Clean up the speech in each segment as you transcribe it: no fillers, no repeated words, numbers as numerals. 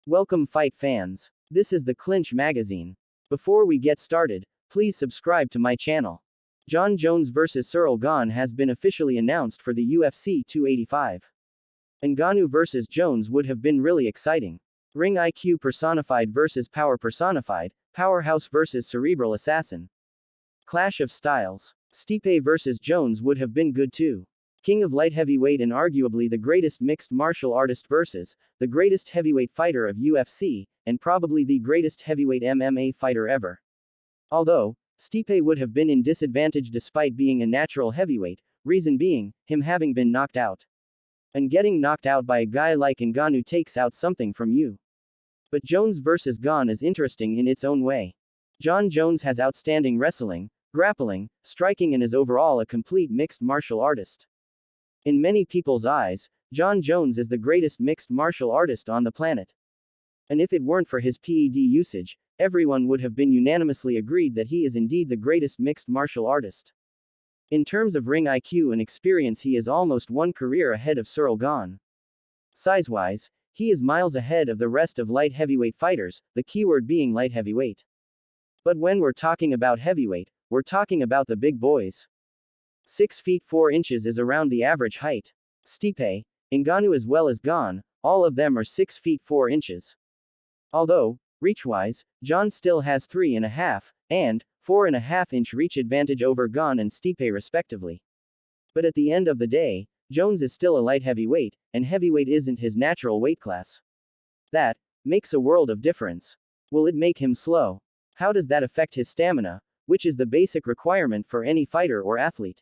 Welcome fight fans. This is the Clinch magazine. Before we get started, please subscribe to my channel. Jon Jones vs Ciryl Gane has been officially announced for the UFC 285. Ngannou vs Jones would have been really exciting. Ring IQ personified versus power personified, powerhouse versus cerebral assassin. Clash of styles. Stipe vs Jones would have been good too. King of light heavyweight and arguably the greatest mixed martial artist versus the greatest heavyweight fighter of UFC, and probably the greatest heavyweight MMA fighter ever. Although, Stipe would have been in disadvantage despite being a natural heavyweight, reason being, him having been knocked out. And getting knocked out by a guy like Ngannou takes out something from you. But Jones vs Gane is interesting in its own way. Jon Jones has outstanding wrestling, grappling, striking and is overall a complete mixed martial artist. In many people's eyes, Jon Jones is the greatest mixed martial artist on the planet. And if it weren't for his PED usage, everyone would have been unanimously agreed that he is indeed the greatest mixed martial artist. In terms of ring IQ and experience, he is almost one career ahead of Ciryl Gane. Size-wise, he is miles ahead of the rest of light heavyweight fighters, the keyword being light heavyweight. But when we're talking about heavyweight, we're talking about the big boys. 6 feet 4 inches is around the average height. Stipe, Ngannou as well as Gane, all of them are 6 feet 4 inches. Although, reach-wise, Jon still has 3.5 and 4.5 inch reach advantage over Gane and Stipe respectively. But at the end of the day, Jones is still a light heavyweight, and heavyweight isn't his natural weight class. That makes a world of difference. Will it make him slow? How does that affect his stamina, which is the basic requirement for any fighter or athlete?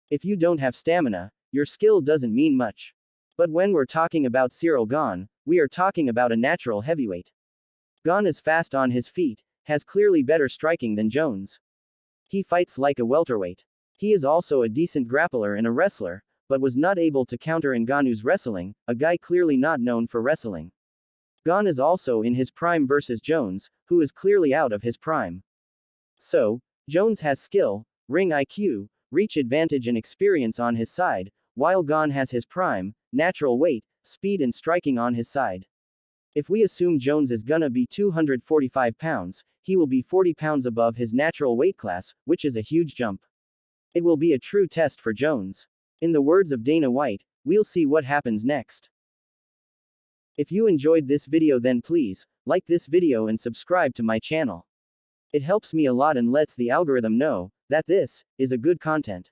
If you don't have stamina, your skill doesn't mean much. But when we're talking about Ciryl Gane, we are talking about a natural heavyweight. Gane is fast on his feet, has clearly better striking than Jones. He fights like a welterweight. He is also a decent grappler and a wrestler, but was not able to counter Ngannou's wrestling, a guy clearly not known for wrestling. Gane is also in his prime versus Jones, who is clearly out of his prime. So, Jones has skill, ring IQ, reach advantage and experience on his side, while Gane has his prime, natural weight, speed and striking on his side. If we assume Jones is gonna be 245 pounds, he will be 40 pounds above his natural weight class, which is a huge jump. It will be a true test for Jones. In the words of Dana White, we'll see what happens next. If you enjoyed this video, then please like this video and subscribe to my channel. It helps me a lot and lets the algorithm know that this is a good content.